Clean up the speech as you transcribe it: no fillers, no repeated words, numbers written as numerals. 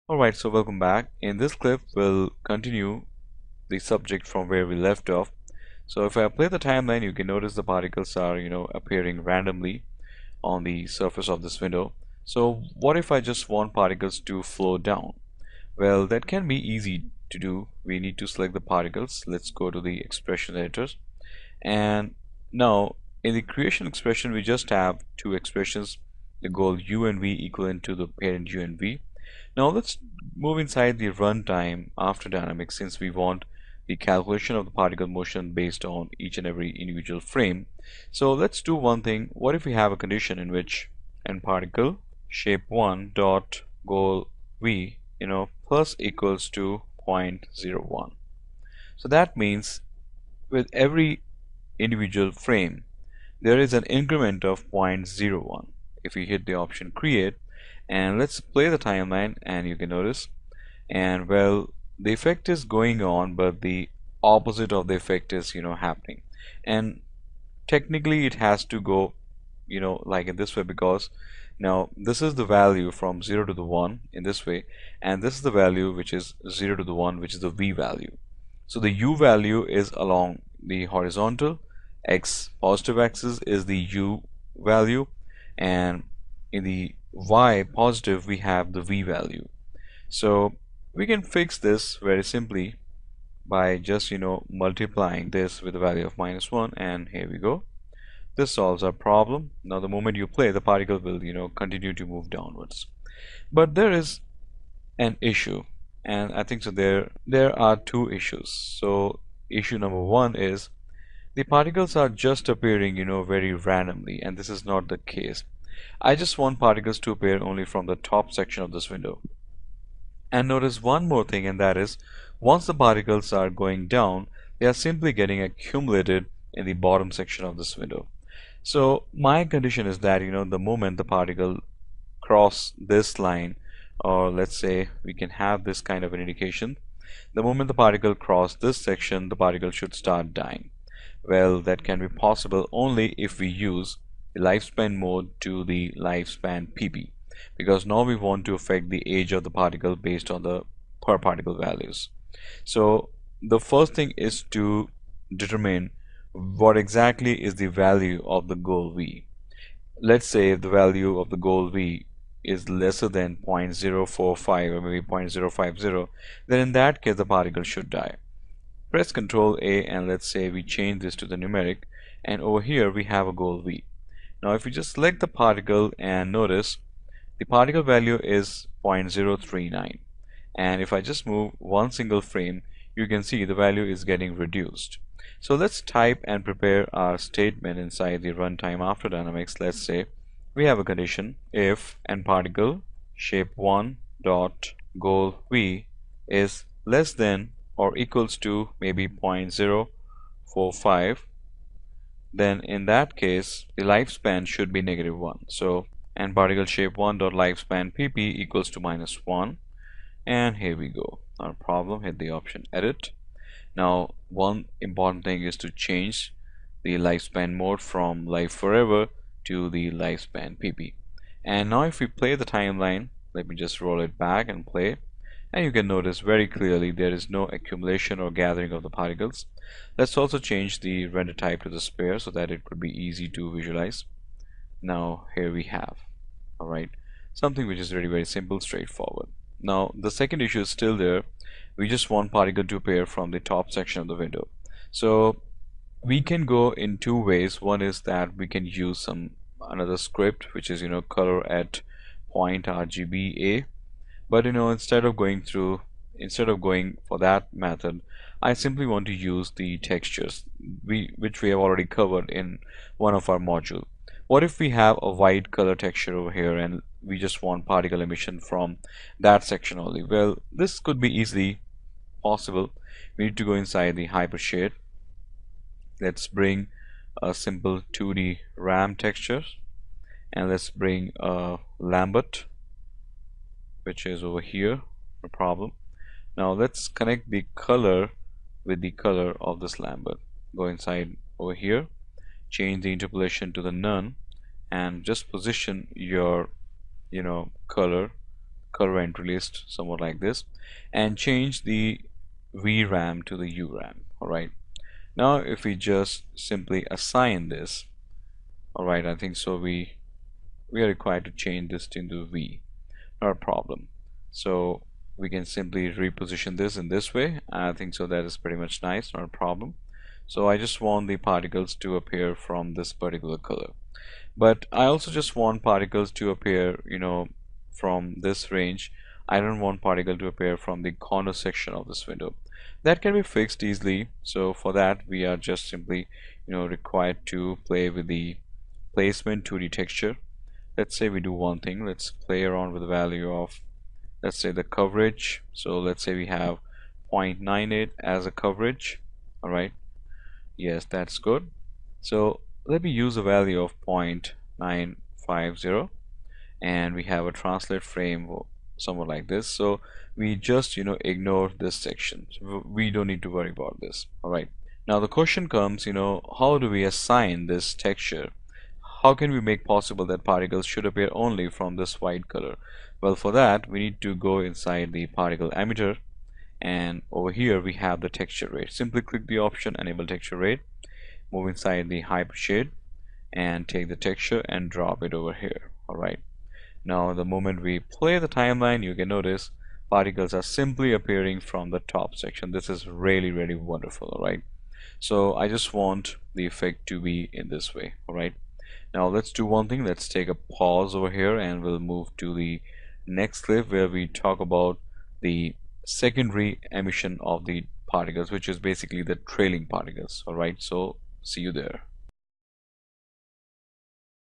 Alright, so welcome back. In this clip, we'll continue the subject from where we left off. So if I play the timeline, you can notice the particles are, appearing randomly on the surface of this window. So what if I just want particles to flow down? Well, that can be easy to do. We need to select the particles. Let's go to the expression editors. And now in the creation expression, we just have two expressions, the goal u and v equivalent to the parent u and v. Now let's move inside the runtime after dynamics, since we want the calculation of the particle motion based on each and every individual frame. So let's do one thing. What if we have a condition in which nParticle shape1 dot goal v plus equals to 0.01. So that means with every individual frame there is an increment of 0.01. If we hit the option create, and let's play the timeline, and you can notice, and well, the effect is going on, but the opposite of the effect is happening. And technically it has to go like in this way, because now this is the value from 0 to the 1 in this way, and this is the value which is 0 to the 1, which is the v value. So the u value is along the horizontal, x positive axis is the u value, and in the y positive we have the v value. So we can fix this very simply by just multiplying this with the value of -1, and here we go. This solves our problem. Now the moment you play, the particle will continue to move downwards. But there is an issue, and I think so there are two issues. So issue number one is the particles are just appearing very randomly, and this is not the case. I just want particles to appear only from the top section of this window. And notice one more thing, and that is once the particles are going down, they are simply getting accumulated in the bottom section of this window. So my condition is that the moment the particle cross this line, or let's say we can have this kind of an indication, the moment the particle cross this section, the particle should start dying. Well, that can be possible only if we use the lifespan mode to the lifespan pp, because now we want to affect the age of the particle based on the per particle values. So the first thing is to determine what exactly is the value of the goal v. Let's say if the value of the goal v is lesser than 0.045 or maybe 0.050, then in that case the particle should die. Press Ctrl A, and let's say we change this to the numeric, and over here we have a goal v. Now if we just select the particle, and notice the particle value is 0.039, and if I just move one single frame, you can see the value is getting reduced. So let's type and prepare our statement inside the runtime after dynamics. Let's say we have a condition: if nParticle shape1 dot goal v is less than or equals to maybe 0.045, then in that case the lifespan should be -1. So nParticle shape1 dot lifespan pp equals to -1, and here we go. Not a problem. Hit the option edit. Now one important thing is to change the lifespan mode from life forever to the lifespan pp. And now if we play the timeline, let me just roll it back and play, and you can notice very clearly there is no accumulation or gathering of the particles. Let's also change the render type to the sphere so that it could be easy to visualize. Now here we have, alright, something which is very simple, straightforward. Now the second issue is still there. We just want particle to appear from the top section of the window. So we can go in two ways. One is that we can use another script which is color at point RGBA, but instead of going for that method, I simply want to use the textures which we have already covered in one of our modules. What if we have a white color texture over here and we just want particle emission from that section only? Well, this could be easily possible. We need to go inside the hypershade. Let's bring a simple 2D RAM texture, and let's bring a Lambert, which is over here, no problem. Now let's connect the color with the color of this Lambert. Go inside over here, change the interpolation to the none, and just position your color color entry list somewhat like this, and change the VRAM to the URAM. Alright, now if we just simply assign this, alright, I think so we are required to change this into V, not a problem. So we can simply reposition this in this way. I think so that is pretty much nice, not a problem. So I just want the particles to appear from this particular color, but I also just want particles to appear, from this range. I don't want particle to appear from the corner section of this window. That can be fixed easily. So for that we are just simply required to play with the placement 2D texture. Let's say we do one thing. Let's play around with the value of, let's say, the coverage. So let's say we have 0.98 as a coverage. Alright, yes, that's good. So let me use a value of 0.950, and we have a translate frame somewhat like this. So we just ignore this section. So we don't need to worry about this. Alright, now the question comes, how do we assign this texture? How can we make possible that particles should appear only from this white color? Well, for that we need to go inside the particle emitter, and over here we have the texture rate. Simply click the option enable texture rate, move inside the hyper shade, and take the texture and drop it over here. Alright, now the moment we play the timeline, you can notice particles are simply appearing from the top section. This is really wonderful. Alright, so I just want the effect to be in this way. Alright, now let's do one thing. Let's take a pause over here and we'll move to the next clip where we talk about the secondary emission of the particles, which is basically the trailing particles. Alright, so see you there.